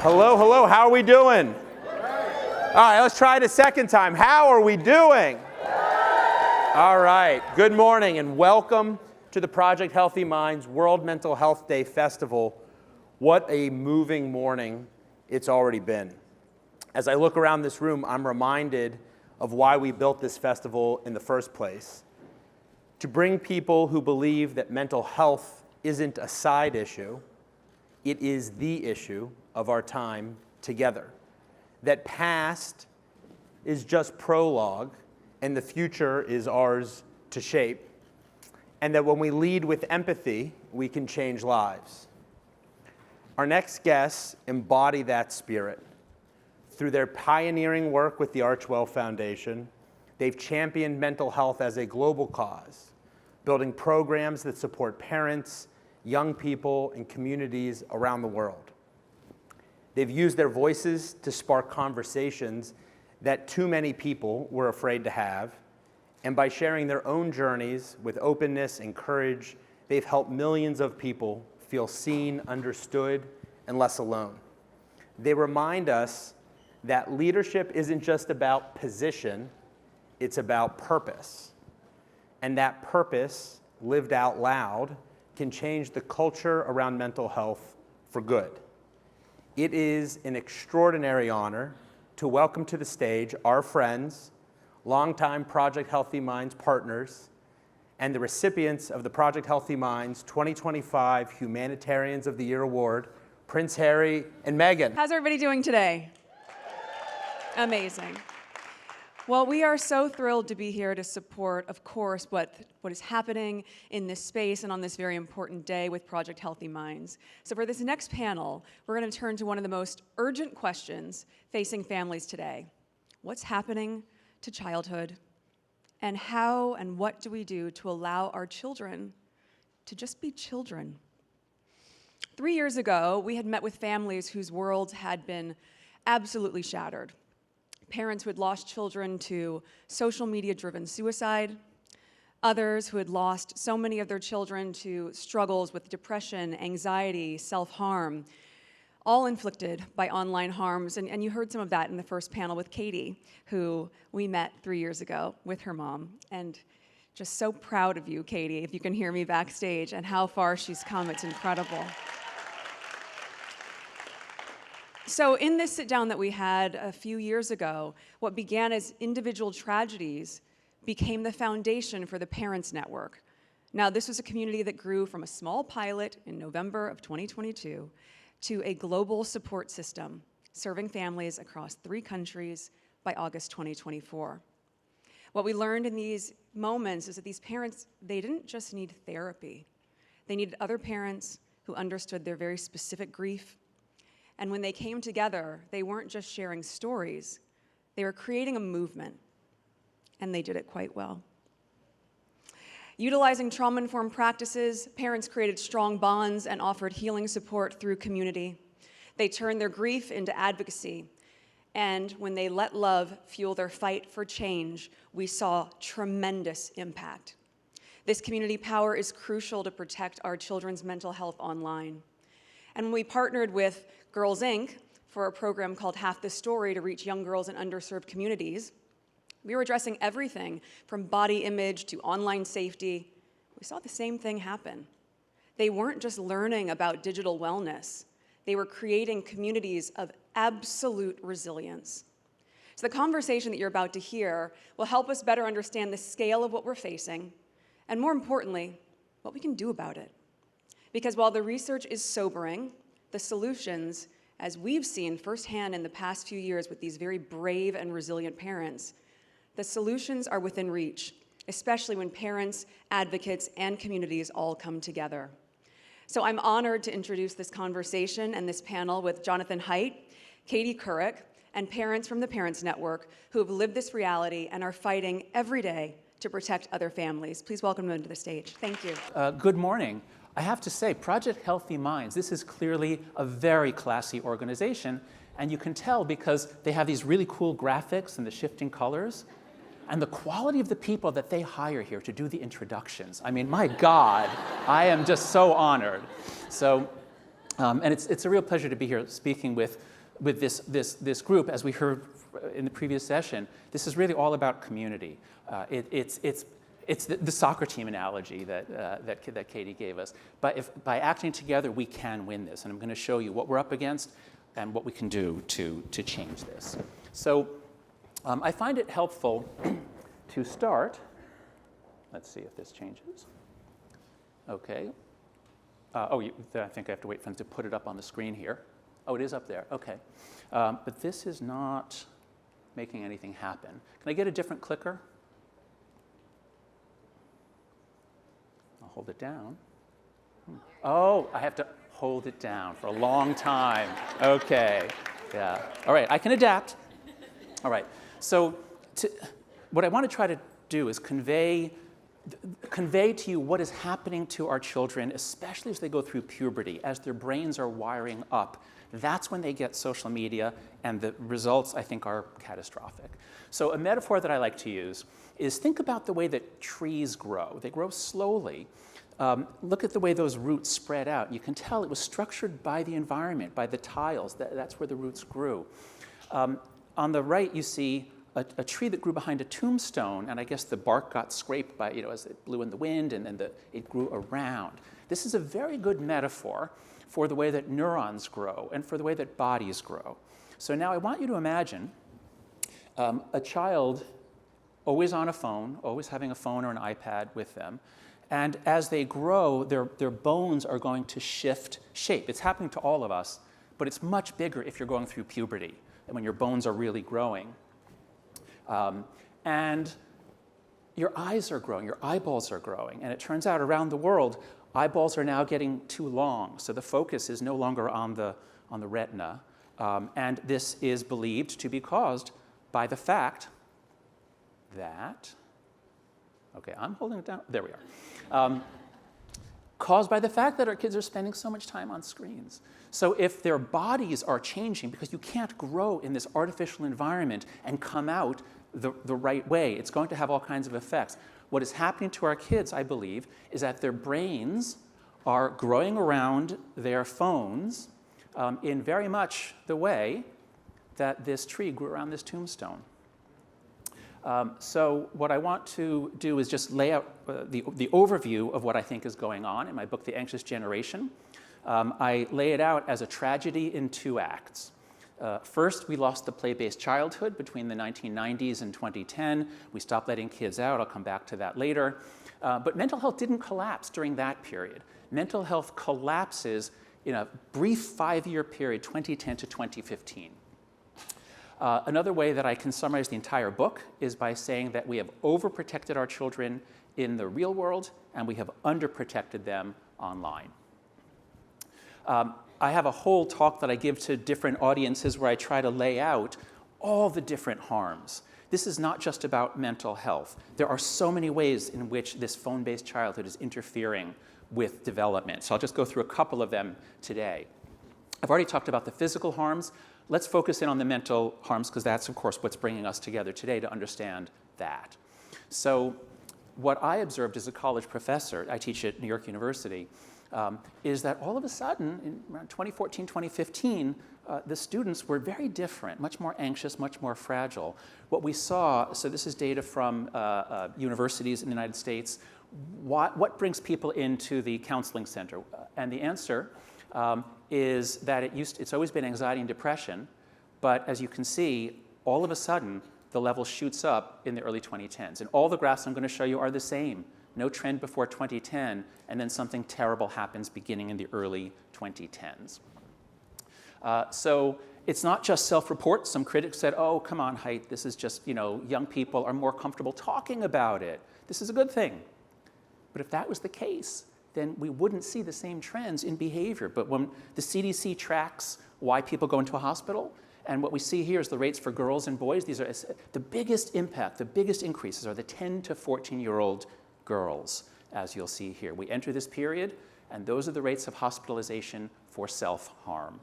Hello, hello, how are we doing? All right, let's try it a second time. How are we doing? All right, good morning and welcome to the Project Healthy Minds World Mental Health Day Festival. What a moving morning it's already been. As I look around this room, I'm reminded of why we built this festival in the first place. To bring people who believe that mental health isn't a side issue, it is the issue of our time together. That past is just prologue and the future is ours to shape. And that when we lead with empathy, we can change lives. Our next guests embody that spirit. Through their pioneering work with the Archwell Foundation, they've championed mental health as a global cause, building programs that support parents, young people, and communities around the world. They've used their voices to spark conversations that too many people were afraid to have, and by sharing their own journeys with openness and courage, they've helped millions of people feel seen, understood, and less alone. They remind us that leadership isn't just about position, it's about purpose. And that purpose, lived out loud, can change the culture around mental health for good. It is an extraordinary honor to welcome to the stage our friends, longtime Project Healthy Minds partners, and the recipients of the Project Healthy Minds 2025 Humanitarians of the Year Award, Prince Harry and Meghan. How's everybody doing today? Amazing. Well, we are so thrilled to be here to support, of course, what is happening in this space and on this very important day with Project Healthy Minds. So for this next panel, we're going to turn to one of the most urgent questions facing families today. What's happening to childhood? And how and what do we do to allow our children to just be children? 3 years ago, we had met with families whose worlds had been absolutely shattered. Parents who had lost children to social media-driven suicide, others who had lost so many of their children to struggles with depression, anxiety, self-harm, all inflicted by online harms. And you heard some of that in the first panel with Katie, who we met 3 years ago with her mom. And just so proud of you, Katie, if you can hear me backstage, and how far she's come. It's incredible. So in this sit-down that we had a few years ago, what began as individual tragedies became the foundation for the Parents Network. Now, this was a community that grew from a small pilot in November of 2022 to a global support system serving families across 3 countries by August 2024. What we learned in these moments is that these parents, they didn't just need therapy. They needed other parents who understood their very specific grief. And when they came together, they weren't just sharing stories, they were creating a movement, and they did it quite well. Utilizing trauma-informed practices, parents created strong bonds and offered healing support through community. They turned their grief into advocacy, and when they let love fuel their fight for change, we saw tremendous impact. This community power is crucial to protect our children's mental health online. And when we partnered with Girls Inc. for a program called Half the Story to reach young girls in underserved communities, we were addressing everything from body image to online safety. We saw the same thing happen. They weren't just learning about digital wellness. They were creating communities of absolute resilience. So the conversation that you're about to hear will help us better understand the scale of what we're facing, and more importantly, what we can do about it. Because while the research is sobering, the solutions, as we've seen firsthand in the past few years with these very brave and resilient parents, the solutions are within reach, especially when parents, advocates, and communities all come together. So I'm honored to introduce this conversation and this panel with Jonathan Haidt, Katie Couric, and parents from the Parents Network who have lived this reality and are fighting every day to protect other families. Please welcome them to the stage. Thank you. Good morning. I have to say, Project Healthy Minds, this is clearly a very classy organization, and you can tell because they have these really cool graphics and the shifting colors, and the quality of the people that they hire here to do the introductions. I mean, my God, I am just so honored. So, and it's a real pleasure to be here speaking with with this group, as we heard in the previous session, this is really all about community. It's the soccer team analogy that Katie gave us. But by acting together, we can win this. And I'm going to show you what we're up against and what we can do to change this. So I find it helpful to start. Let's see if this changes. OK. I think I have to wait for them to put it up on the screen here. Oh, it is up there. OK. But this is not making anything happen. Can I get a different clicker? I'll hold it down. Oh, I have to hold it down for a long time. OK. Yeah. All right. I can adapt. All right. So what I want to try to do is convey to you what is happening to our children, especially as they go through puberty, as their brains are wiring up. That's when they get social media, and the results, I think, are catastrophic. So a metaphor that I like to use is think about the way that trees grow. They grow slowly. Look at the way those roots spread out. You can tell it was structured by the environment, by the tiles. That's where the roots grew. On the right, you see a tree that grew behind a tombstone, and I guess the bark got scraped by, as it blew in the wind, and then it grew around. This is a very good metaphor for the way that neurons grow and for the way that bodies grow. So now I want you to imagine a child always on a phone, always having a phone or an iPad with them, and as they grow, their bones are going to shift shape. It's happening to all of us, but it's much bigger if you're going through puberty and when your bones are really growing. And your eyes are growing, your eyeballs are growing. And it turns out around the world, eyeballs are now getting too long. So the focus is no longer on the retina. And this is believed to be caused by the fact that, OK, I'm holding it down. There we are. Caused by the fact that our kids are spending so much time on screens. So if their bodies are changing, because you can't grow in this artificial environment and come out the right way, it's going to have all kinds of effects. What is happening to our kids, I believe, is that their brains are growing around their phones in very much the way that this tree grew around this tombstone. So what I want to do is just lay out the overview of what I think is going on in my book, The Anxious Generation. I lay it out as a tragedy in 2 acts. First, we lost the play-based childhood between the 1990s and 2010. We stopped letting kids out. I'll come back to that later. But mental health didn't collapse during that period. Mental health collapses in a brief 5-year period, 2010 to 2015. Another way that I can summarize the entire book is by saying that we have overprotected our children in the real world, and we have underprotected them online. I have a whole talk that I give to different audiences where I try to lay out all the different harms. This is not just about mental health. There are so many ways in which this phone-based childhood is interfering with development. So I'll just go through a couple of them today. I've already talked about the physical harms. Let's focus in on the mental harms, because that's, of course, what's bringing us together today to understand that. So what I observed as a college professor, I teach at New York University, is that all of a sudden, in around 2014, 2015, the students were very different, much more anxious, much more fragile. What we saw, so this is data from universities in the United States, what brings people into the counseling center? And the answer is that it's always been anxiety and depression, but as you can see, all of a sudden, the level shoots up in the early 2010s. And all the graphs I'm going to show you are the same. No trend before 2010, and then something terrible happens beginning in the early 2010s. So it's not just self-report. Some critics said, oh, come on, Haidt, this is just, young people are more comfortable talking about it. This is a good thing. But if that was the case, then we wouldn't see the same trends in behavior. But when the CDC tracks why people go into a hospital, and what we see here is the rates for girls and boys. These are the biggest impact, the biggest increases are the 10 to 14-year-old girls, as you'll see here. We enter this period, and those are the rates of hospitalization for self-harm.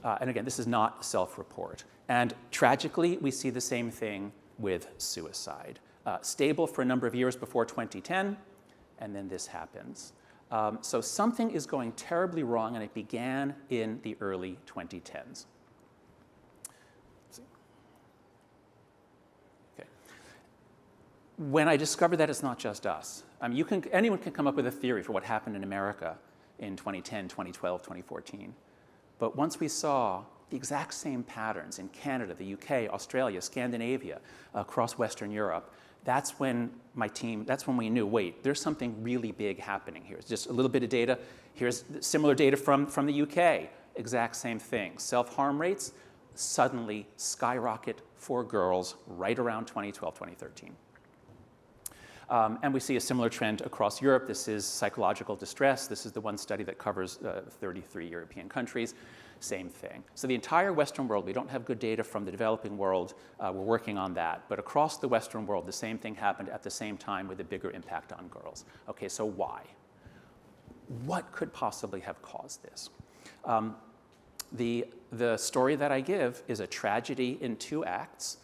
And again, this is not self-report. And tragically, we see the same thing with suicide. Stable for a number of years before 2010, and then this happens. So something is going terribly wrong, and it began in the early 2010s. Okay. When I discovered that it's not just us, I mean, anyone can come up with a theory for what happened in America in 2010, 2012, 2014. But once we saw the exact same patterns in Canada, the UK, Australia, Scandinavia, across Western Europe, that's when we knew, wait, there's something really big happening here. It's just a little bit of data. Here's similar data from the UK. Exact same thing. Self-harm rates suddenly skyrocket for girls right around 2012, 2013. And we see a similar trend across Europe. This is psychological distress. This is the one study that covers 33 European countries. Same thing. So the entire Western world, we don't have good data from the developing world. We're working on that. But across the Western world, the same thing happened at the same time with a bigger impact on girls. Okay, so why? What could possibly have caused this? The story that I give is a tragedy in 2 acts,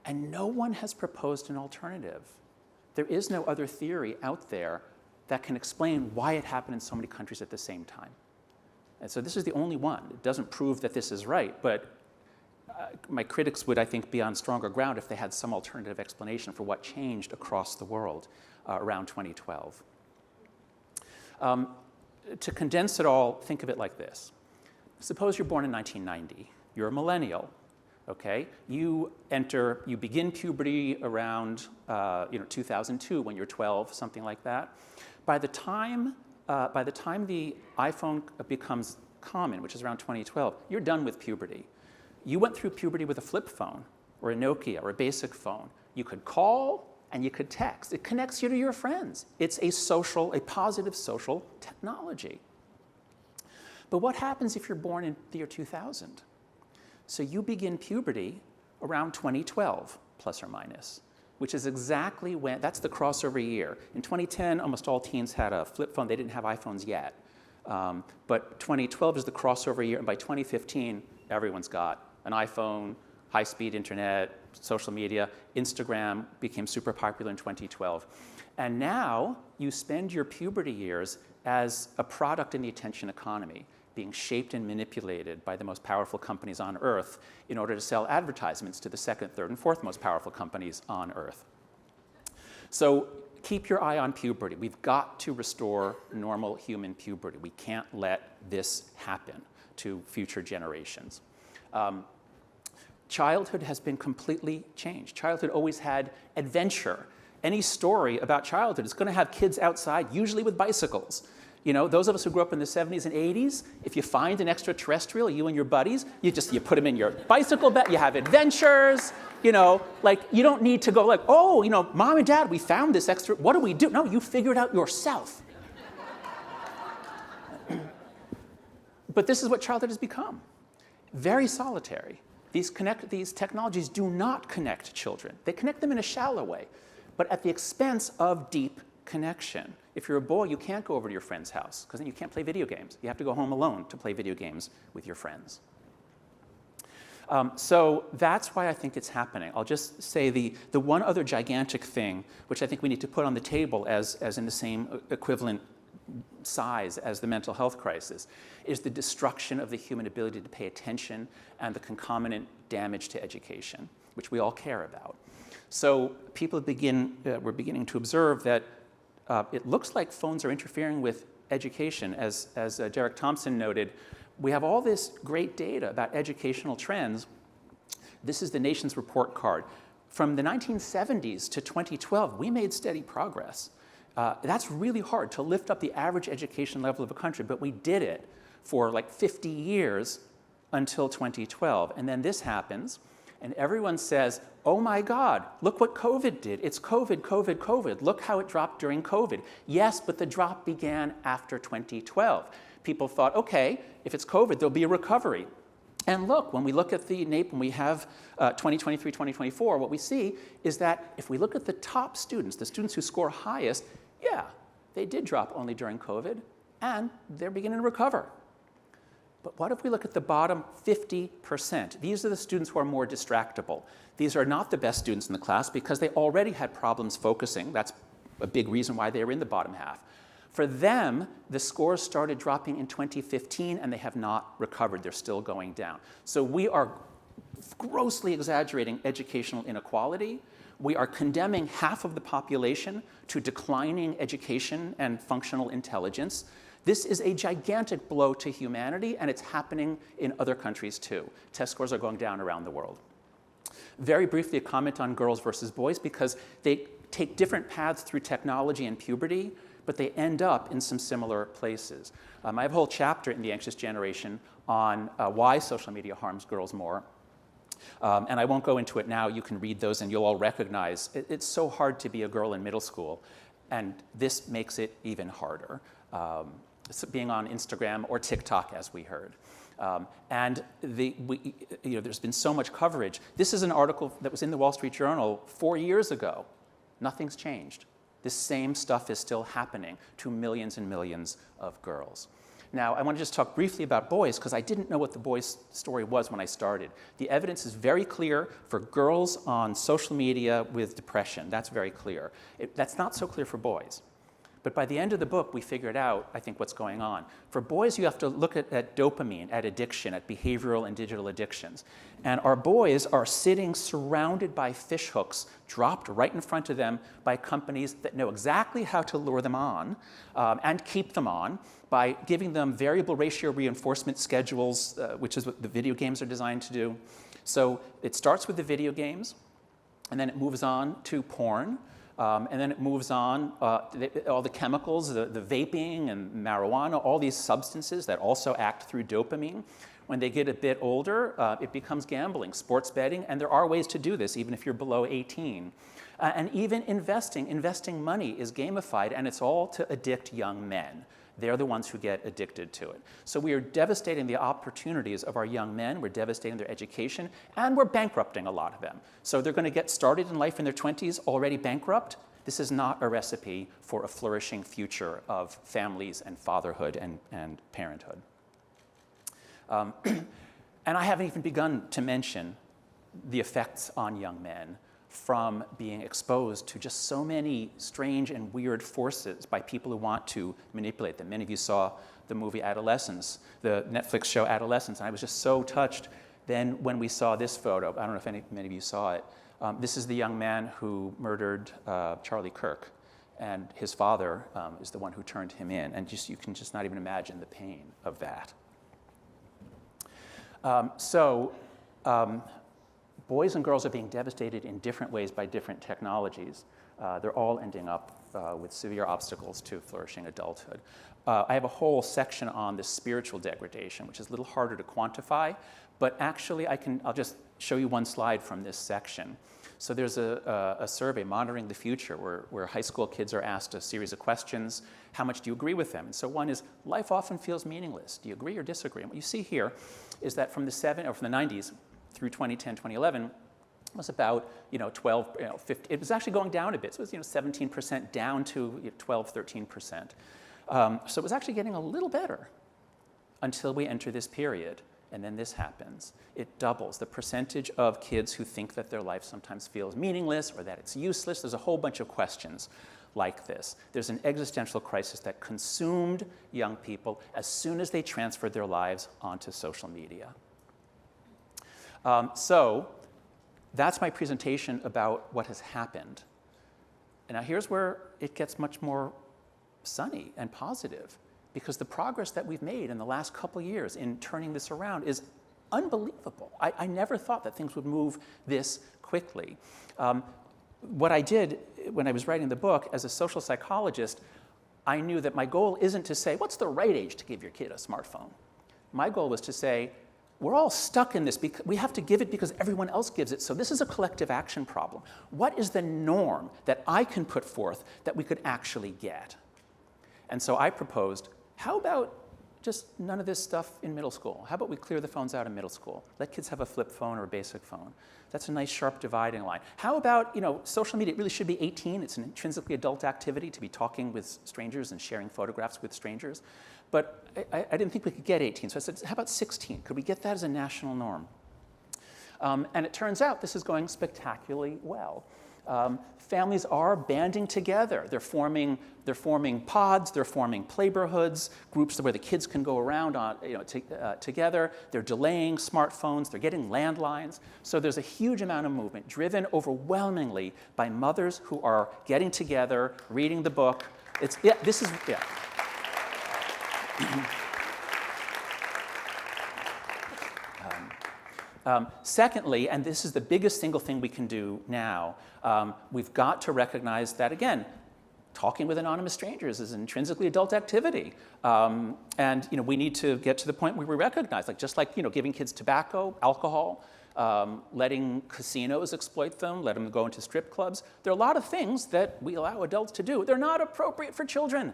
and no one has proposed an alternative. There is no other theory out there that can explain why it happened in so many countries at the same time. And so this is the only one. It doesn't prove that this is right, but my critics would, I think, be on stronger ground if they had some alternative explanation for what changed across the world around 2012. To condense it all, think of it like this. Suppose you're born in 1990. You're a millennial. Okay, you begin puberty around 2002 when you're 12, something like that. By the time the iPhone becomes common, which is around 2012, you're done with puberty. You went through puberty with a flip phone or a Nokia or a basic phone. You could call and you could text. It connects you to your friends. It's a positive social technology. But what happens if you're born in the year 2000? So you begin puberty around 2012, plus or minus, which is exactly when, that's the crossover year. In 2010, almost all teens had a flip phone. They didn't have iPhones yet. But 2012 is the crossover year, and by 2015, everyone's got an iPhone, high-speed internet, social media. Instagram became super popular in 2012. And now you spend your puberty years as a product in the attention economy, being shaped and manipulated by the most powerful companies on Earth in order to sell advertisements to the second, third, and fourth most powerful companies on Earth. So keep your eye on puberty. We've got to restore normal human puberty. We can't let this happen to future generations. Childhood has been completely changed. Childhood always had adventure. Any story about childhood is going to have kids outside, usually with bicycles. You know, those of us who grew up in the 70s and 80s, if you find an extraterrestrial, you and your buddies, you put them in your bicycle bed, you have adventures, you don't need to go like, oh, Mom and Dad, we found this extra, what do we do? No, you figure it out yourself. But this is what childhood has become. Very solitary. These technologies do not connect children. They connect them in a shallow way, but at the expense of deep connection. If you're a boy, you can't go over to your friend's house because then you can't play video games. You have to go home alone to play video games with your friends. So that's why I think it's happening. I'll just say the one other gigantic thing, which I think we need to put on the table as in the same equivalent size as the mental health crisis, is the destruction of the human ability to pay attention and the concomitant damage to education, which we all care about. So we're beginning to observe that it looks like phones are interfering with education. As Derek Thompson noted, we have all this great data about educational trends. This is the nation's report card. From the 1970s to 2012, we made steady progress. That's really hard to lift up the average education level of a country, but we did it for like 50 years until 2012. And then this happens, and everyone says, oh my God, look what COVID did. It's COVID, COVID, COVID. Look how it dropped during COVID. Yes, but the drop began after 2012. People thought, okay, if it's COVID, there'll be a recovery. And look, when we look at the NAEP, when we have 2023, 2024, what we see is that if we look at the top students, the students who score highest, yeah, they did drop only during COVID, and they're beginning to recover. But what if we look at the bottom 50%? These are the students who are more distractible. These are not the best students in the class because they already had problems focusing. That's a big reason why they were in the bottom half. For them, the scores started dropping in 2015, and they have not recovered. They're still going down. So we are grossly exaggerating educational inequality. We are condemning half of the population to declining education and functional intelligence. This is a gigantic blow to humanity, and it's happening in other countries too. Test scores are going down around the world. Very briefly, a comment on girls versus boys, because they take different paths through technology and puberty, but they end up in some similar places. I have a whole chapter in The Anxious Generation on why social media harms girls more. And I won't go into it now. You can read those and you'll all recognize it's so hard to be a girl in middle school. And this makes it even harder, being on Instagram or TikTok, as we heard. There's been so much coverage. This is an article that was in the Wall Street Journal 4 years ago. Nothing's changed. This same stuff is still happening to millions and millions of girls. Now, I want to just talk briefly about boys, because I didn't know what the boys' story was when I started. The evidence is very clear for girls on social media with depression. That's very clear. That's not so clear for boys. But by the end of the book, we figured out, I think, what's going on. For boys, you have to look at dopamine, at addiction, at behavioral and digital addictions. And our boys are sitting surrounded by fish hooks dropped right in front of them by companies that know exactly how to lure them on and keep them on by giving them variable ratio reinforcement schedules, which is what the video games are designed to do. So it starts with the video games, and then it moves on to porn. And then it moves on, all the chemicals, the vaping and marijuana, all these substances that also act through dopamine. When they get a bit older, it becomes gambling, sports betting, and there are ways to do this, even if you're below 18. And even investing money is gamified, and it's all to addict young men. They're the ones who get addicted to it. So we are devastating the opportunities of our young men, we're devastating their education, and we're bankrupting a lot of them. So they're going to get started in life in their 20s already bankrupt. This is not a recipe for a flourishing future of families and fatherhood and parenthood. And I haven't even begun to mention the effects on young men from being exposed to just so many strange and weird forces by people who want to manipulate them. Many of you saw the movie Adolescence, the Netflix show Adolescence, and I was just so touched then when we saw this photo. I don't know if many of you saw it. This is the young man who murdered Charlie Kirk, and his father is the one who turned him in, and you can just not even imagine the pain of that. Boys and girls are being devastated in different ways by different technologies. They're all ending up with severe obstacles to flourishing adulthood. I have a whole section on the spiritual degradation, which is a little harder to quantify, but actually I'll just show you one slide from this section. So there's a survey, Monitoring the Future, where high school kids are asked a series of questions. How much do you agree with them? And so one is, life often feels meaningless. Do you agree or disagree? And what you see here is that from the 90s, through 2010, 2011, was about 12, 15. It was actually going down a bit. So it was 17% down to 12, 13%. So it was actually getting a little better until we enter this period. And then this happens. It doubles. The percentage of kids who think that their life sometimes feels meaningless or that it's useless. There's a whole bunch of questions like this. There's an existential crisis that consumed young people as soon as they transferred their lives onto social media. So that's my presentation about what has happened. And now here's where it gets much more sunny and positive, because the progress that we've made in the last couple years in turning this around is unbelievable. I never thought that things would move this quickly. What I did when I was writing the book as a social psychologist, I knew that my goal isn't to say, what's the right age to give your kid a smartphone? My goal was to say, we're all stuck in this. We have to give it because everyone else gives it. So this is a collective action problem. What is the norm that I can put forth that we could actually get? And so I proposed, how about just none of this stuff in middle school? How about we clear the phones out in middle school? Let kids have a flip phone or a basic phone. That's a nice sharp dividing line. How about, social media? It really should be 18. It's an intrinsically adult activity to be talking with strangers and sharing photographs with strangers. But I didn't think we could get 18. So I said, how about 16? Could we get that as a national norm? And it turns out this is going spectacularly well. Families are banding together. They're forming pods, they're forming playborhoods, groups where the kids can go around together. They're delaying smartphones, they're getting landlines. So there's a huge amount of movement driven overwhelmingly by mothers who are getting together, reading the book. Secondly, and this is the biggest single thing we can do now, we've got to recognize that, again, talking with anonymous strangers is an intrinsically adult activity. And we need to get to the point where we recognize, just like giving kids tobacco, alcohol, letting casinos exploit them, let them go into strip clubs. There are a lot of things that we allow adults to do. They're not appropriate for children.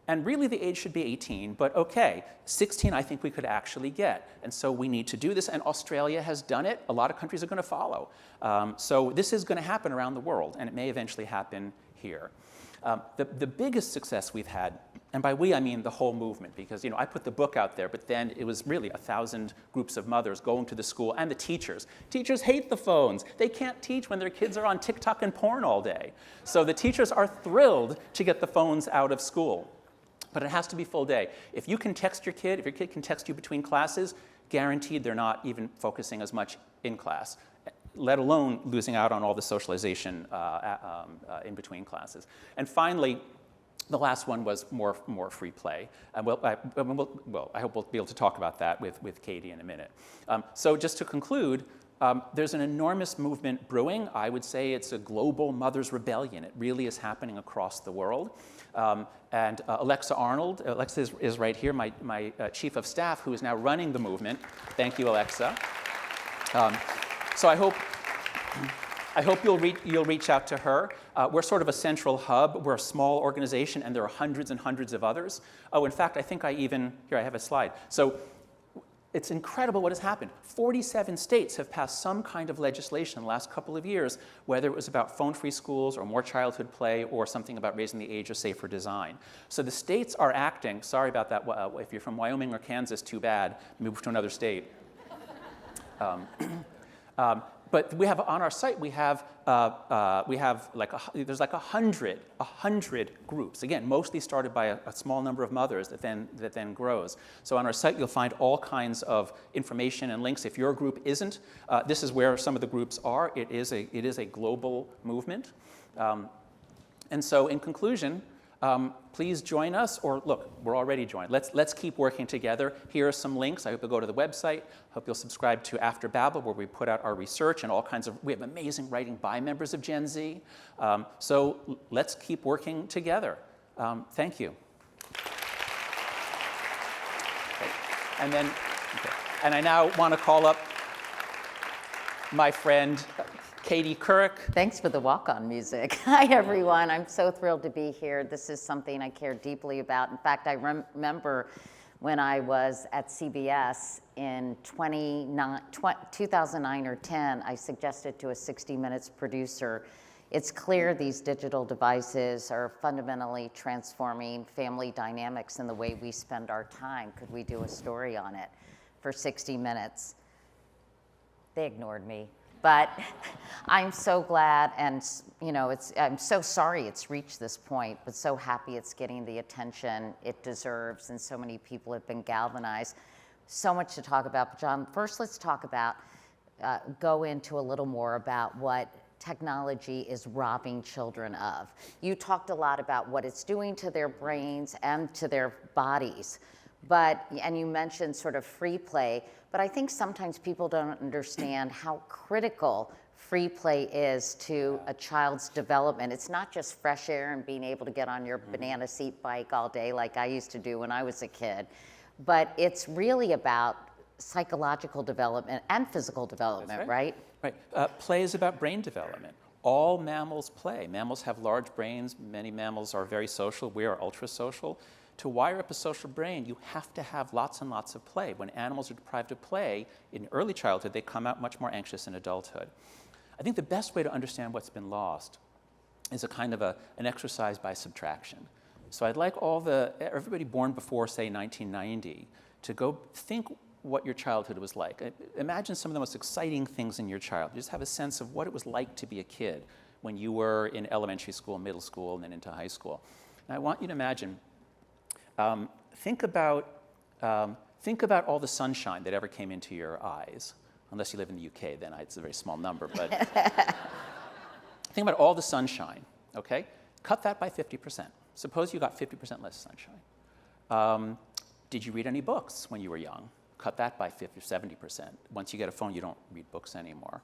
And really, the age should be 18, but okay, 16 I think we could actually get. And so we need to do this, and Australia has done it. A lot of countries are going to follow. So this is going to happen around the world, and it may eventually happen here. The biggest success we've had, and by we I mean the whole movement, because I put the book out there, but then it was really 1,000 groups of mothers going to the school, and the teachers. Teachers hate the phones. They can't teach when their kids are on TikTok and porn all day. So the teachers are thrilled to get the phones out of school. But it has to be full day. If you can text your kid, if your kid can text you between classes, guaranteed they're not even focusing as much in class, let alone losing out on all the socialization in between classes. And finally, the last one was more free play. I hope we'll be able to talk about that with Katie in a minute. So just to conclude, there's an enormous movement brewing. I would say it's a global mother's rebellion. It really is happening across the world. And Alexa Arnold, Alexa is right here, my chief of staff, who is now running the movement. Thank you, Alexa. So I hope you'll reach out to her. We're sort of a central hub. We're a small organization, and there are hundreds and hundreds of others. Oh, in fact, I think here I have a slide. So it's incredible what has happened. 47 states have passed some kind of legislation in the last couple of years, whether it was about phone-free schools or more childhood play or something about raising the age of safer design. So the states are acting. Sorry about that. If you're from Wyoming or Kansas, too bad. Move to another state. But we have on our site, there's like 100 groups. Again, mostly started by a small number of mothers that then grows. So on our site, you'll find all kinds of information and links. If your group isn't, this is where some of the groups are. It is a global movement. And so in conclusion, please join us, or look, we're already joined. Let's keep working together. Here are some links. I hope you'll go to the website. Hope you'll subscribe to After Babel, where we put out our research and all kinds of, we have amazing writing by members of Gen Z. So let's keep working together. Thank you. Okay. And I now want to call up my friend, Katie Couric. Thanks for the walk-on music. Hi, everyone. I'm so thrilled to be here. This is something I care deeply about. In fact, I remember when I was at CBS in 2009 or 10, I suggested to a 60 Minutes producer, it's clear these digital devices are fundamentally transforming family dynamics and the way we spend our time. Could we do a story on it for 60 Minutes? They ignored me. But I'm so glad, and I'm so sorry it's reached this point, but so happy it's getting the attention it deserves, and so many people have been galvanized. So much to talk about. But John, first let's talk about, go into a little more about what technology is robbing children of. You talked a lot about what it's doing to their brains and to their bodies. And you mentioned sort of free play, but I think sometimes people don't understand how critical free play is to a child's development. It's not just fresh air and being able to get on your banana seat bike all day like I used to do when I was a kid, but it's really about psychological development and physical development, right? Right. Play is about brain development. All mammals play. Mammals have large brains. Many mammals are very social. We are ultra-social. To wire up a social brain, you have to have lots and lots of play. When animals are deprived of play in early childhood, they come out much more anxious in adulthood. I think the best way to understand what's been lost is a kind of an exercise by subtraction. So I'd like everybody born before, say, 1990, to go think what your childhood was like. Imagine some of the most exciting things in your childhood. Just have a sense of what it was like to be a kid. when you were in elementary school, middle school, and then into high school. And I want you to imagine, think about all the sunshine that ever came into your eyes. Unless you live in the UK, then it's a very small number. But think about all the sunshine, okay? Cut that by 50%. Suppose you got 50% less sunshine. Did you read any books when you were young? Cut that by 50 or 70%. Once you get a phone, you don't read books anymore.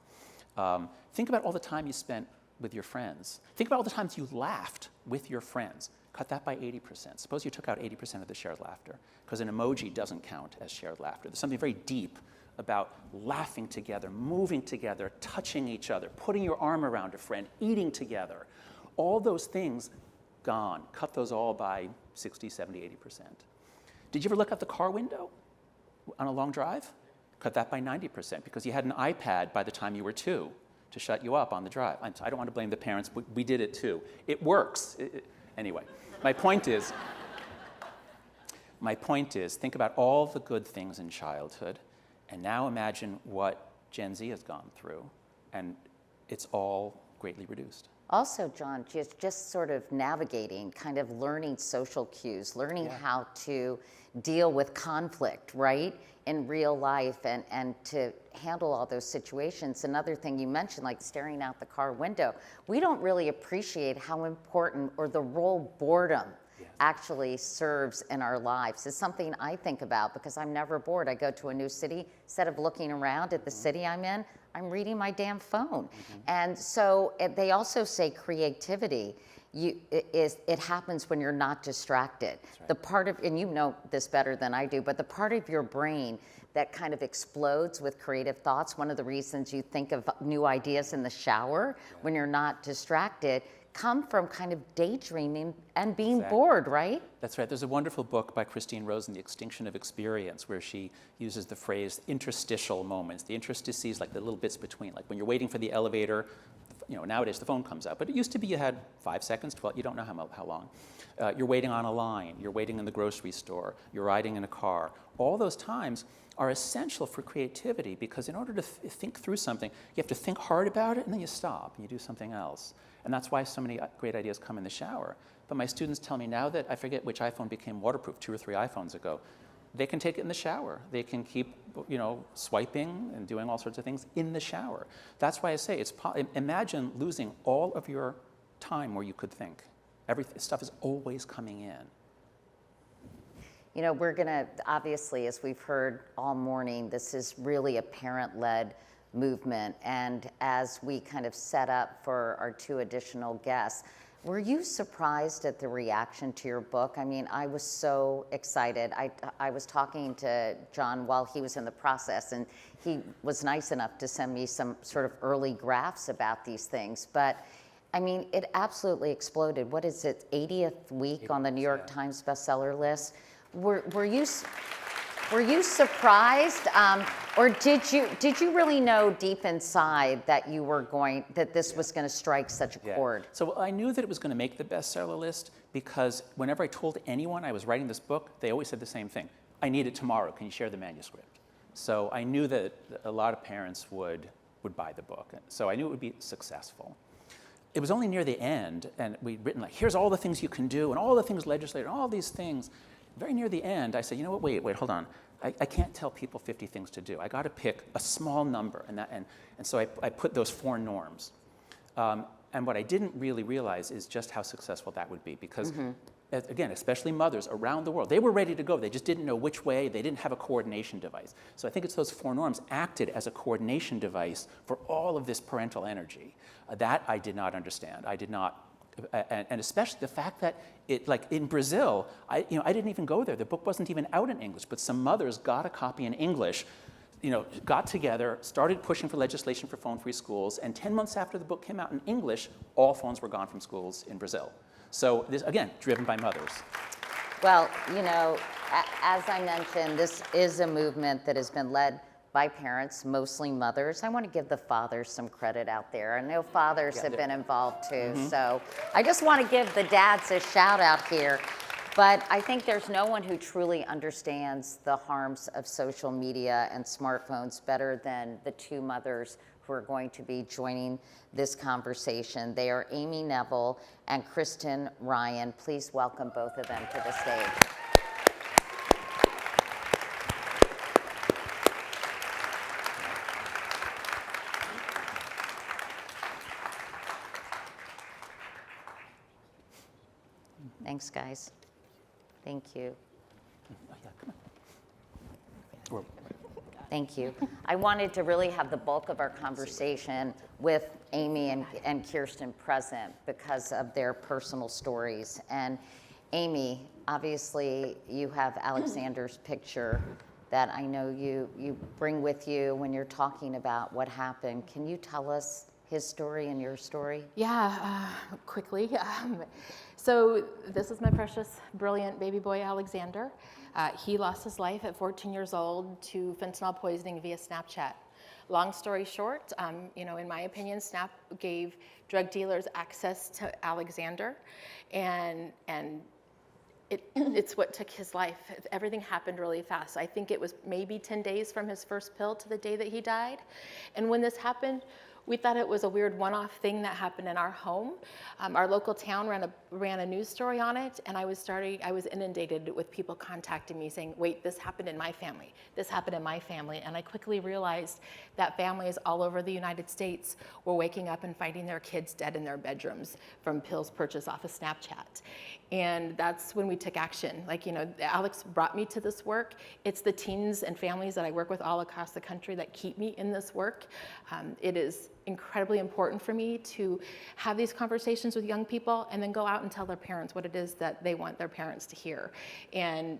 Think about all the time you spent with your friends. Think about all the times you laughed with your friends. Cut that by 80%. Suppose you took out 80% of the shared laughter, because an emoji doesn't count as shared laughter. There's something very deep about laughing together, moving together, touching each other, putting your arm around a friend, eating together. All those things, gone. Cut those all by 60, 70, 80%. Did you ever look out the car window on a long drive? Cut that by 90%, because you had an iPad by the time you were 2 to shut you up on the drive. I don't want to blame the parents, but we did it too. It works. Anyway, my point is, think about all the good things in childhood, and now imagine what Gen Z has gone through, and it's all greatly reduced. Also, John, just sort of navigating, kind of learning social cues, learning how to deal with conflict, right, in real life, and to handle all those situations. Another thing you mentioned, like staring out the car window, we don't really appreciate how important, or the role boredom actually serves in our lives. It's something I think about, because I'm never bored. I go to a new city, instead of looking around at the city I'm in, I'm reading my damn phone. And so they also say creativity, it happens when you're not distracted. Right. The part of, and you know this better than I do, but the part of your brain that kind of explodes with creative thoughts, one of the reasons you think of new ideas in the shower when you're not distracted, come from kind of daydreaming and being bored, right? That's right. There's a wonderful book by Christine Rosen, The Extinction of Experience, where she uses the phrase interstitial moments. The interstices, like the little bits between, like when you're waiting for the elevator, you know, nowadays the phone comes out, but it used to be you had 5 seconds, 12, you don't know how long. You're waiting on a line, you're waiting in the grocery store, you're riding in a car. All those times are essential for creativity, because in order to think through something, you have to think hard about it, and then you stop and you do something else. And that's why so many great ideas come in the shower. But my students tell me now that, I forget which iPhone became waterproof 2 or 3 iPhones ago, they can take it in the shower. They can keep, you know, swiping and doing all sorts of things in the shower. That's why I say, imagine losing all of your time where you could think. Stuff is always coming in. You know, we're gonna, obviously, as we've heard all morning, this is really a parent-led movement. And as we kind of set up for our 2 additional guests, were you surprised at the reaction to your book? I mean, I was so excited. I was talking to John while he was in the process, and he was nice enough to send me some sort of early drafts about these things. But I mean, it absolutely exploded. What is it, 80th week on the New York Times bestseller list? Were you surprised, or did you really know deep inside that this was going to strike such a chord? So I knew that it was going to make the bestseller list, because whenever I told anyone I was writing this book, they always said the same thing: "I need it tomorrow. Can you share the manuscript?" So I knew that a lot of parents would buy the book. So I knew it would be successful. It was only near the end, and we'd written, like, here's all the things you can do, and all the things legislated, and all these things. Very near the end, I said, you know what, wait, hold on. I can't tell people 50 things to do. I got to pick a small number, and so I put those 4 norms. And what I didn't really realize is just how successful that would be, because, again, especially mothers around the world, they were ready to go. They just didn't know which way. They didn't have a coordination device. So I think it's those 4 norms acted as a coordination device for all of this parental energy. That I did not understand. I did not. And especially the fact that like in Brazil, I didn't even go there. The book wasn't even out in English, but some mothers got a copy in English, got together, started pushing for legislation for phone-free schools, and 10 months after the book came out in English, all phones were gone from schools in Brazil. So this, again, driven by mothers. Well, as I mentioned, this is a movement that has been led by parents, mostly mothers. I want to give the fathers some credit out there. I know fathers have been involved too, so I just want to give the dads a shout out here. But I think there's no one who truly understands the harms of social media and smartphones better than the 2 mothers who are going to be joining this conversation. They are Amy Neville and Kirsten Ryan. Please welcome both of them to the stage. Thanks, guys. Thank you. Thank you. I wanted to really have the bulk of our conversation with Amy and Kirsten present because of their personal stories. And Amy, obviously you have Alexander's picture that I know you bring with you when you're talking about what happened. Can you tell us his story and your story? Yeah, quickly. So this is my precious, brilliant baby boy, Alexander. He lost his life at 14 years old to fentanyl poisoning via Snapchat. Long story short, in my opinion, Snap gave drug dealers access to Alexander, and it's what took his life. Everything happened really fast. I think it was maybe 10 days from his first pill to the day that he died. And when this happened, we thought it was a weird one-off thing that happened in our home. Our local town ran a news story on it, and I was inundated with people contacting me saying, wait, this happened in my family. This happened in my family. And I quickly realized that families all over the United States were waking up and finding their kids dead in their bedrooms from pills purchased off of Snapchat. And that's when we took action. Alex brought me to this work. It's the teens and families that I work with all across the country that keep me in this work. It is incredibly important for me to have these conversations with young people and then go out and tell their parents what it is that they want their parents to hear and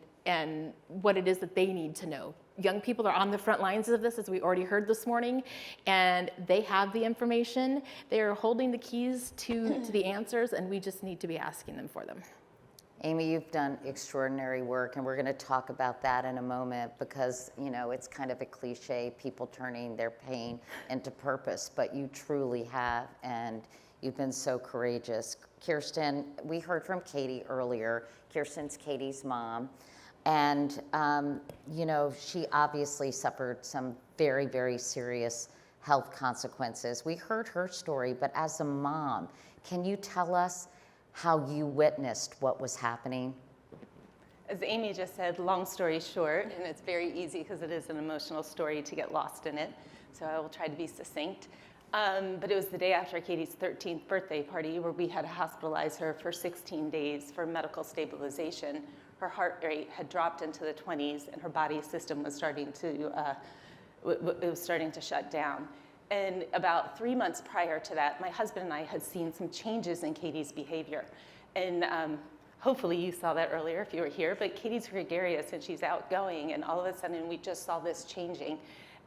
what it is that they need to know. Young people are on the front lines of this, as we already heard this morning, and they have the information. They are holding the keys to the answers, and we just need to be asking them for them. Amy, you've done extraordinary work, and we're going to talk about that in a moment because, it's kind of a cliche, people turning their pain into purpose, but you truly have, and you've been so courageous. Kirsten, we heard from Katie earlier. Kirsten's Katie's mom, and, she obviously suffered some very, very serious health consequences. We heard her story, but as a mom, can you tell us how you witnessed what was happening? As Amy just said, long story short, and it's very easy because it is an emotional story to get lost in it, so I will try to be succinct. But it was the day after Katie's 13th birthday party where we had to hospitalize her for 16 days for medical stabilization. Her heart rate had dropped into the 20s and her body system was starting to shut down. And about 3 months prior to that, my husband and I had seen some changes in Katie's behavior. And hopefully you saw that earlier if you were here, but Katie's gregarious and she's outgoing, and all of a sudden we just saw this changing.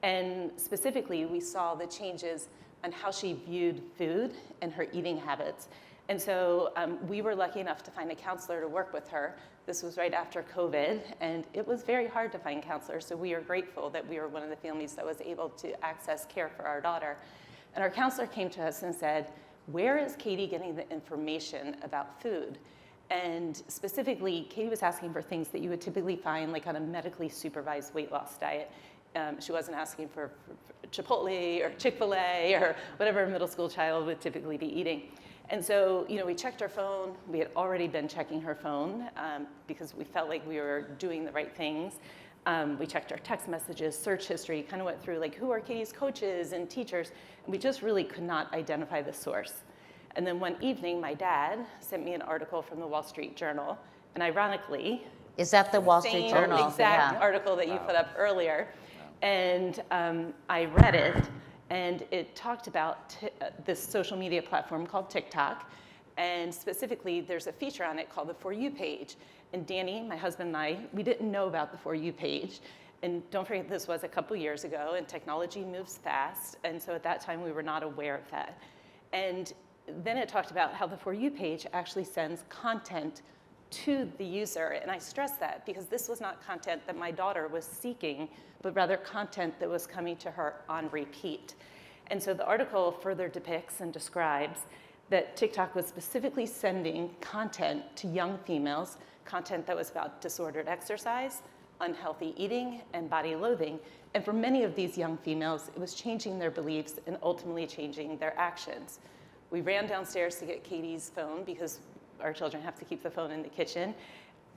And specifically, we saw the changes on how she viewed food and her eating habits. And so we were lucky enough to find a counselor to work with her. This was right after COVID, and it was very hard to find counselors, so we are grateful that we were one of the families that was able to access care for our daughter. And our counselor came to us and said, where is Katie getting the information about food? And specifically, Katie was asking for things that you would typically find like on a medically supervised weight loss diet. She wasn't asking for Chipotle or Chick-fil-A or whatever a middle school child would typically be eating. And so, we checked her phone. We had already been checking her phone because we felt like we were doing the right things. We checked our text messages, search history, kind of went through like who are Katie's coaches and teachers, and we just really could not identify the source. And then one evening, my dad sent me an article from the Wall Street Journal, and ironically, is that the Wall Street Journal? Same exact article that you put up earlier. And I read it, and it talked about this social media platform called TikTok. And specifically, there's a feature on it called the For You page. And Danny, my husband and I, we didn't know about the For You page. And don't forget, this was a couple years ago, and technology moves fast. And so at that time, we were not aware of that. And then it talked about how the For You page actually sends content to the user. And I stress that because this was not content that my daughter was seeking, but rather content that was coming to her on repeat. And so the article further depicts and describes that TikTok was specifically sending content to young females, content that was about disordered exercise, unhealthy eating and body loathing. And for many of these young females, it was changing their beliefs and ultimately changing their actions. We ran downstairs to get Katie's phone because our children have to keep the phone in the kitchen,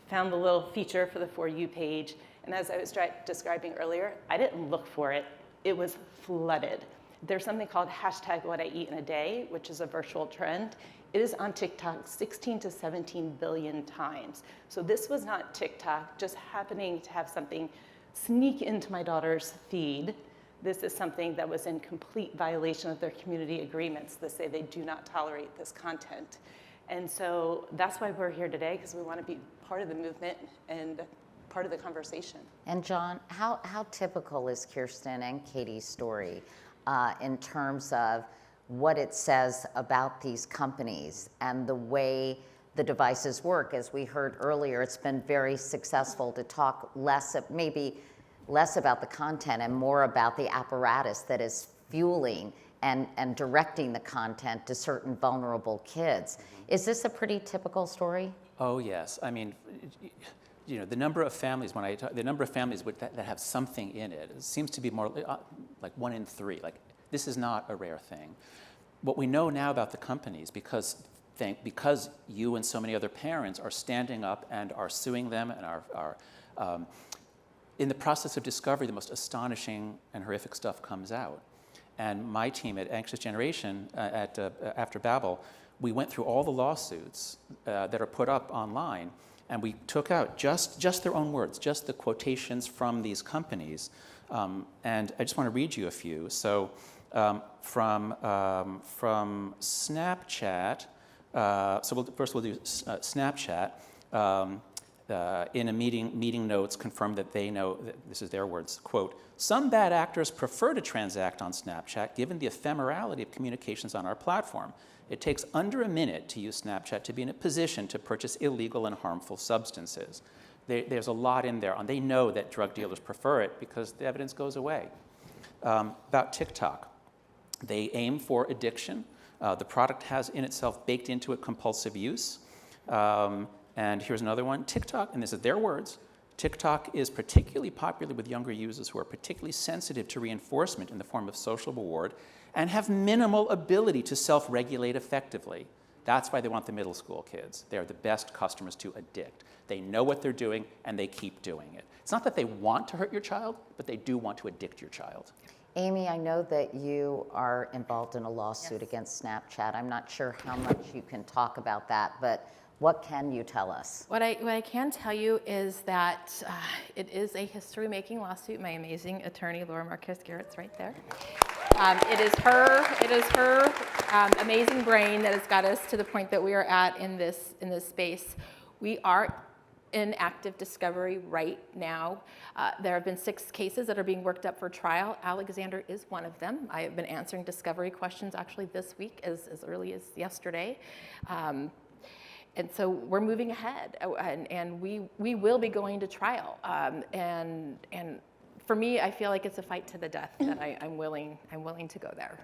found the little feature for the For You page, and as I was describing earlier, I didn't look for it. It was flooded. There's something called #WhatIEatInADay, which is a virtual trend. It is on TikTok 16 to 17 billion times. So this was not TikTok just happening to have something sneak into my daughter's feed. This is something that was in complete violation of their community agreements that say they do not tolerate this content. And so that's why we're here today, because we want to be part of the movement and part of the conversation. And John, how typical is Kirsten and Katie's story in terms of what it says about these companies and the way the devices work? As we heard earlier, it's been very successful to talk maybe less about the content and more about the apparatus that is fueling and directing the content to certain vulnerable kids. Is this a pretty typical story? Oh yes, I mean, you know, the number of families that have something in it seems to be more like 1 in 3. Like, this is not a rare thing. What we know now about the companies, because you and so many other parents are standing up and are suing them and are in the process of discovery, the most astonishing and horrific stuff comes out. And my team at Anxious Generation, after Babel, we went through all the lawsuits that are put up online, and we took out just their own words, just the quotations from these companies. And I just want to read you a few. So from Snapchat, first we'll do Snapchat. In a meeting notes confirmed that they know, this is their words, quote, "Some bad actors prefer to transact on Snapchat given the ephemerality of communications on our platform. It takes under a minute to use Snapchat to be in a position to purchase illegal and harmful substances." There's a lot in there, and they know that drug dealers prefer it because the evidence goes away. About TikTok, they aim for addiction. The product has in itself baked into it compulsive use. And here's another one. TikTok, and this is their words, TikTok is particularly popular with younger users who are particularly sensitive to reinforcement in the form of social reward and have minimal ability to self-regulate effectively. That's why they want the middle school kids. They're the best customers to addict. They know what they're doing, and they keep doing it. It's not that they want to hurt your child, but they do want to addict your child. Amy, I know that you are involved in a lawsuit against Snapchat. I'm not sure how much you can talk about that, but what can you tell us? What I can tell you is that it is a history-making lawsuit. My amazing attorney, Laura Marquez-Garrett's right there. It is her amazing brain that has got us to the point that we are at in this space. We are in active discovery right now. There have been 6 cases that are being worked up for trial. Alexander is one of them. I have been answering discovery questions actually this week as early as yesterday. And so we're moving ahead, and we will be going to trial. And for me, I feel like it's a fight to the death that I'm willing to go there.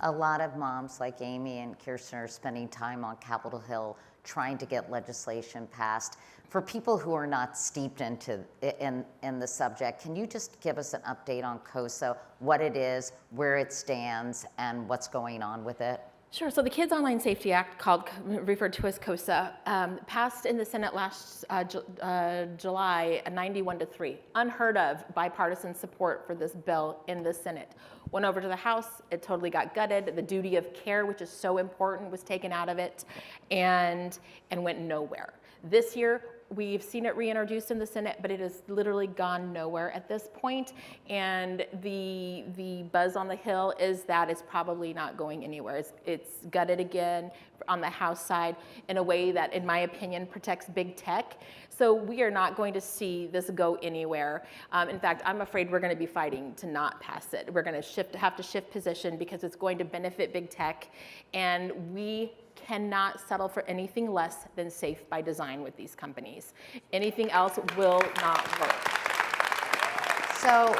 A lot of moms like Amy and Kirsten are spending time on Capitol Hill trying to get legislation passed. For people who are not steeped in the subject, can you just give us an update on COSA, what it is, where it stands, and what's going on with it? Sure. So the Kids Online Safety Act, referred to as COSA, passed in the Senate last July, 91-3. Unheard of bipartisan support for this bill in the Senate. Went over to the House, it totally got gutted. The duty of care, which is so important, was taken out of it and went nowhere. This year, we've seen it reintroduced in the Senate, but it has literally gone nowhere at this point. And the buzz on the Hill is that it's probably not going anywhere. It's gutted again on the House side in a way that, in my opinion, protects big tech. So we are not going to see this go anywhere. In fact, I'm afraid we're going to be fighting to not pass it. We're going to have to shift position because it's going to benefit big tech, and we cannot settle for anything less than safe by design with these companies. Anything else will not work. So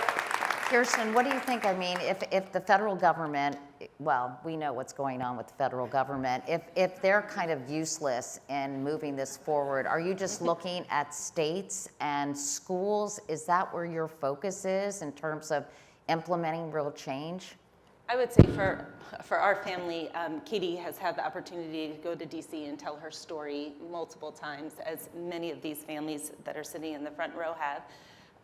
Kirsten, what do you think? I mean, if the federal government, well, we know what's going on with the federal government, if they're kind of useless in moving this forward, are you just looking at states and schools? Is that where your focus is in terms of implementing real change? I would say for our family, Katie has had the opportunity to go to DC and tell her story multiple times, as many of these families that are sitting in the front row have.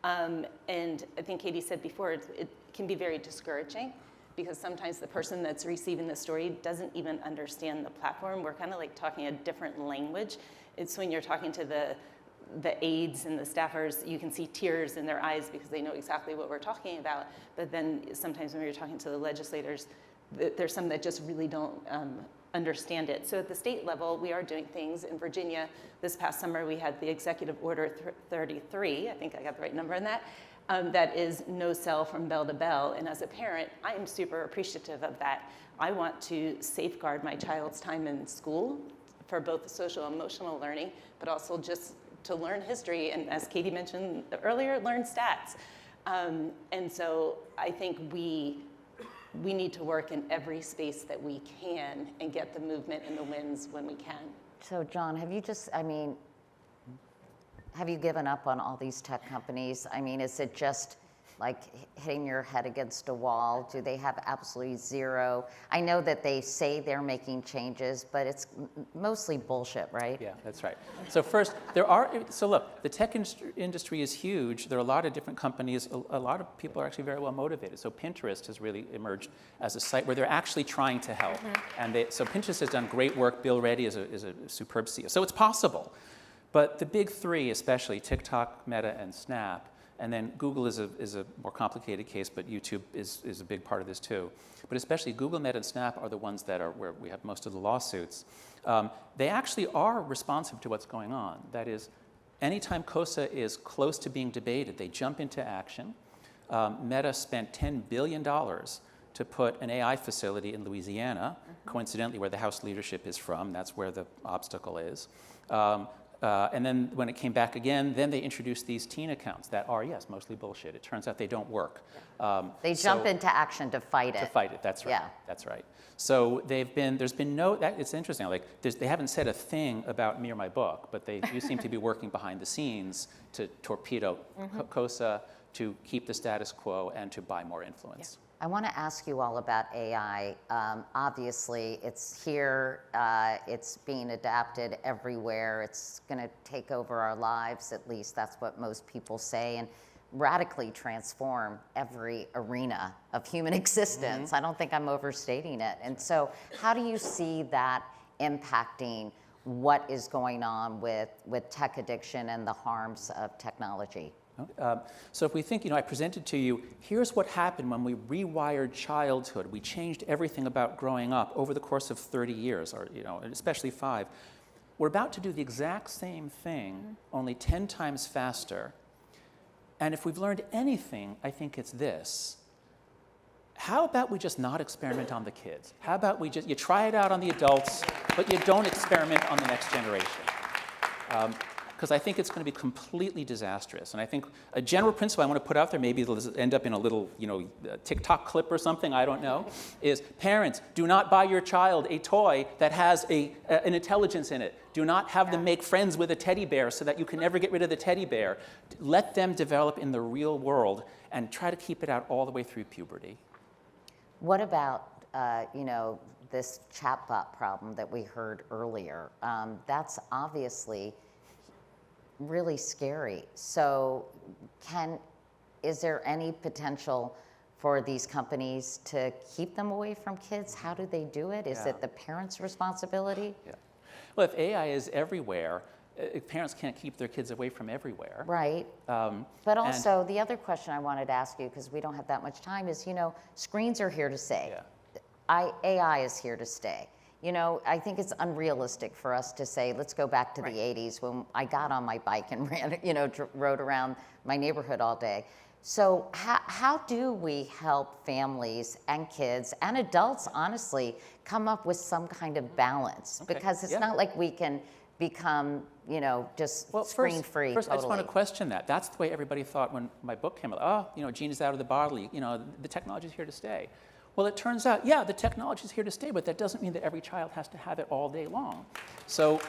And I think Katie said before, it can be very discouraging because sometimes the person that's receiving the story doesn't even understand the platform. We're kind of like talking a different language. It's when you're talking to the aides and the staffers, you can see tears in their eyes because they know exactly what we're talking about. But then sometimes when you're talking to the legislators, there's some that just really don't understand it. So at the state level, we are doing things. In Virginia, this past summer, we had the Executive Order 33, I think I got the right number on that, that is no cell from bell to bell. And as a parent, I am super appreciative of that. I want to safeguard my child's time in school for both social and emotional learning, but also just to learn history, and as Katie mentioned earlier, learn stats. And so I think we need to work in every space that we can and get the movement and the wins when we can. So John, have you given up on all these tech companies? I mean, is it just like hitting your head against a wall? Do they have absolutely zero? I know that they say they're making changes, but it's mostly bullshit, right? Yeah, that's right. So first, so look, the tech industry is huge. There are a lot of different companies. A lot of people are actually very well motivated. So Pinterest has really emerged as a site where they're actually trying to help. And so Pinterest has done great work. Bill Reddy is a superb CEO. So it's possible. But the big three, especially TikTok, Meta, and Snap, and then Google is a more complicated case, but YouTube is a big part of this too. But especially Google, Meta, and Snap are the ones that are where we have most of the lawsuits. They actually are responsive to what's going on. That is, anytime COSA is close to being debated, they jump into action. Meta spent $10 billion to put an AI facility in Louisiana, coincidentally where the House leadership is from. That's where the obstacle is. And then when it came back again, then they introduced these teen accounts that are, yes, mostly bullshit. It turns out they don't work. They jump into action to fight it. To fight it, that's right. Yeah. That's right. So there's been no, it's interesting, like they haven't said a thing about Me or My Book, but they do seem to be working behind the scenes to torpedo COSA, to keep the status quo, and to buy more influence. Yeah. I want to ask you all about AI. Obviously, it's here. It's being adapted everywhere. It's going to take over our lives, at least that's what most people say, and radically transform every arena of human existence. I don't think I'm overstating it. And so how do you see that impacting what is going on with tech addiction and the harms of technology? So if we think, I presented to you, here's what happened when we rewired childhood. We changed everything about growing up over the course of 30 years, or especially 5. We're about to do the exact same thing, only 10 times faster. And if we've learned anything, I think it's this. How about we just not experiment on the kids? How about you try it out on the adults, but you don't experiment on the next generation? Because I think it's going to be completely disastrous. And I think a general principle I want to put out there, maybe it'll end up in a little, TikTok clip or something, I don't know, is parents, do not buy your child a toy that has an intelligence in it. Do not have them make friends with a teddy bear so that you can never get rid of the teddy bear. Let them develop in the real world and try to keep it out all the way through puberty. What about, this chatbot problem that we heard earlier? That's obviously really scary. So is there any potential for these companies to keep them away from kids? How do they do it? Is it the parents' responsibility? Yeah. Well, if AI is everywhere, parents can't keep their kids away from everywhere. Right. But also, the other question I wanted to ask you, because we don't have that much time, is, screens are here to stay. Yeah. AI is here to stay. I think it's unrealistic for us to say, let's go back to the 80s when I got on my bike and ran, rode around my neighborhood all day. So how do we help families and kids and adults, honestly, come up with some kind of balance? Okay. Because it's not like we can become, just Well, screen-free First, I just want totally. to question that. That's the way everybody thought when my book came out. Oh, gene is out of the bottle. The technology is here to stay. Well, it turns out, yeah, the technology is here to stay, but that doesn't mean that every child has to have it all day long. So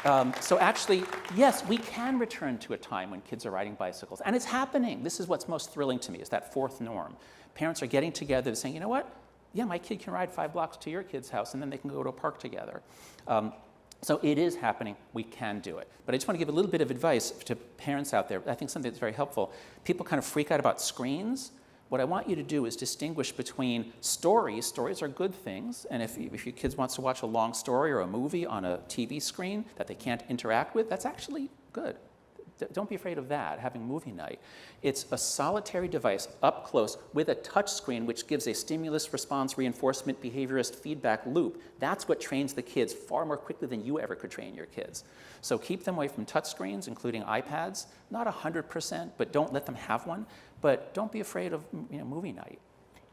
actually, yes, we can return to a time when kids are riding bicycles, and it's happening. This is what's most thrilling to me, is that fourth norm. Parents are getting together and saying, you know what? Yeah, my kid can ride 5 blocks to your kid's house, and then they can go to a park together. So it is happening. We can do it. But I just want to give a little bit of advice to parents out there. I think something that's very helpful. People kind of freak out about screens. What I want you to do is distinguish between stories. Stories are good things. And if your kids wants to watch a long story or a movie on a TV screen that they can't interact with, that's actually good. Don't be afraid of that, having movie night. It's a solitary device up close with a touch screen which gives a stimulus response reinforcement behaviorist feedback loop. That's what trains the kids far more quickly than you ever could train your kids. So keep them away from touch screens, including iPads. Not 100%, but don't let them have one. But don't be afraid of movie night.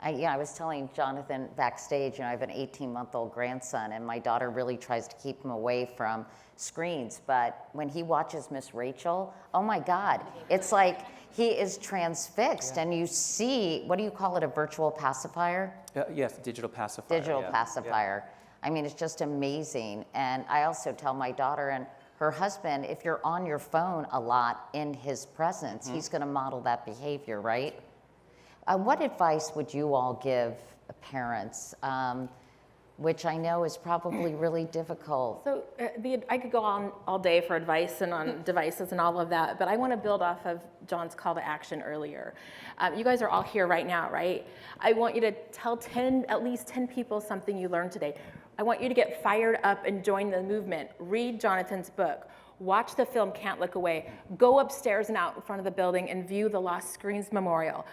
I was telling Jonathan backstage, I have an 18-month-old grandson, and my daughter really tries to keep him away from screens. But when he watches Miss Rachel, oh my God, it's like he is transfixed. Yeah. And you see, what do you call it, a virtual pacifier? Yes, digital pacifier. Digital pacifier. Yeah. I mean, it's just amazing. And I also tell my daughter and her husband, if you're on your phone a lot in his presence, he's going to model that behavior, right? What advice would you all give parents, which I know is probably really difficult? So I could go on all day for advice and on devices and all of that, but I want to build off of John's call to action earlier. You guys are all here right now, right? I want you to tell at least 10 people something you learned today. I want you to get fired up and join the movement. Read Jonathan's book. Watch the film Can't Look Away. Go upstairs and out in front of the building and view the Lost Screens Memorial.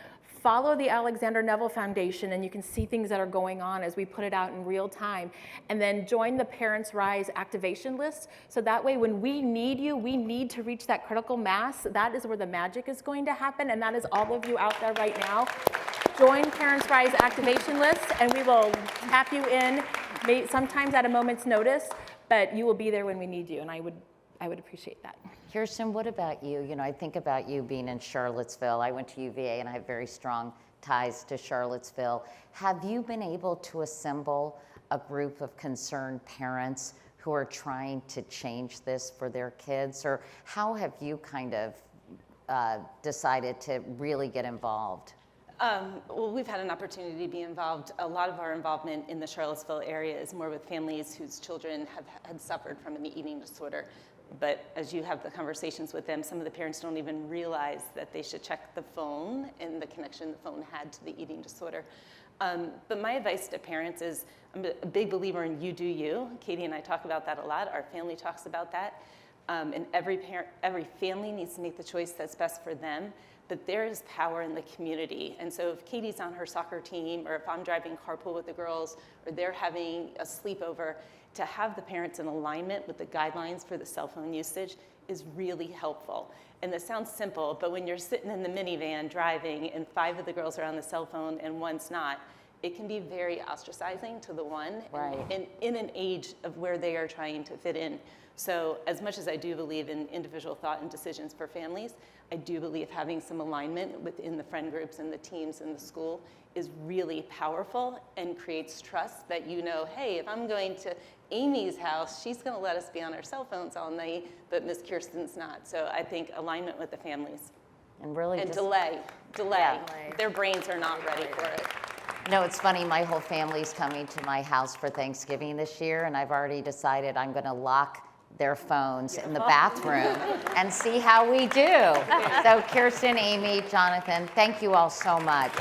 Follow the Alexander Neville Foundation, and you can see things that are going on as we put it out in real time. And then join the Parents Rise activation list, so that way when we need you, we need to reach that critical mass. That is where the magic is going to happen, and that is all of you out there right now. Join Parents Rise activation list, and we will tap you in, sometimes at a moment's notice, but you will be there when we need you, and I would appreciate that. Kirsten, what about you? I think about you being in Charlottesville. I went to UVA and I have very strong ties to Charlottesville. Have you been able to assemble a group of concerned parents who are trying to change this for their kids? Or how have you kind of decided to really get involved? Well, we've had an opportunity to be involved. A lot of our involvement in the Charlottesville area is more with families whose children had suffered from an eating disorder. But as you have the conversations with them, some of the parents don't even realize that they should check the phone and the connection the phone had to the eating disorder. But my advice to parents is, I'm a big believer in you do you. Katie and I talk about that a lot. Our family talks about that. And every family needs to make the choice that's best for them. But there is power in the community. And so if Katie's on her soccer team, or if I'm driving carpool with the girls, or they're having a sleepover, to have the parents in alignment with the guidelines for the cell phone usage is really helpful. And this sounds simple, but when you're sitting in the minivan driving and 5 of the girls are on the cell phone and 1's not, it can be very ostracizing to the one, right. in an age of where they are trying to fit in. So as much as I do believe in individual thought and decisions for families, I do believe having some alignment within the friend groups and the teams in the school is really powerful and creates trust that hey, if I'm going to Amy's house, she's going to let us be on our cell phones all night, but Miss Kirsten's not. So I think alignment with the families. And really delay. Yeah. Their brains are not ready for it. It's funny, my whole family's coming to my house for Thanksgiving this year, and I've already decided I'm going to lock their phones in the bathroom and see how we do. So Kirsten, Amy, Jonathan, thank you all so much.